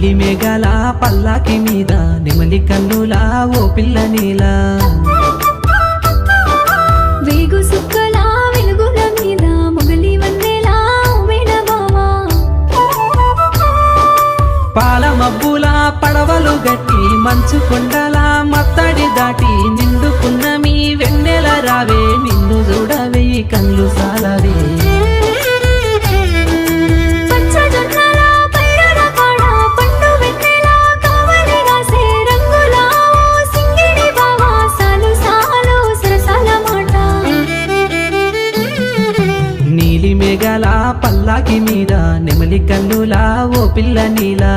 నీలి మేఘాల పల్లాకి మీద నెమలి కన్నులా ఓ పిల్ల నీలా వేగు సుక్కల వెలుగుల మీద మొగలి వన్నెలా మేనమామా పాల మబ్బుల పడవలు గట్టి మంచు కొండల మత్తడి దాటి నిండుకున్న మీ వెన్నెల రావే నిన్ను చూడవే కళ్ళు సాలవే పచ్చజొన్నల పైరుల కాడ పండు వెన్నెల కావలి రాసే రంగుల ఓ సింగిడి బావా సాలు సాలు సరసాల మాట నీలి మేఘాల పల్లాకి మీద నెమలి కన్నులా ఓ పిల్ల నీలా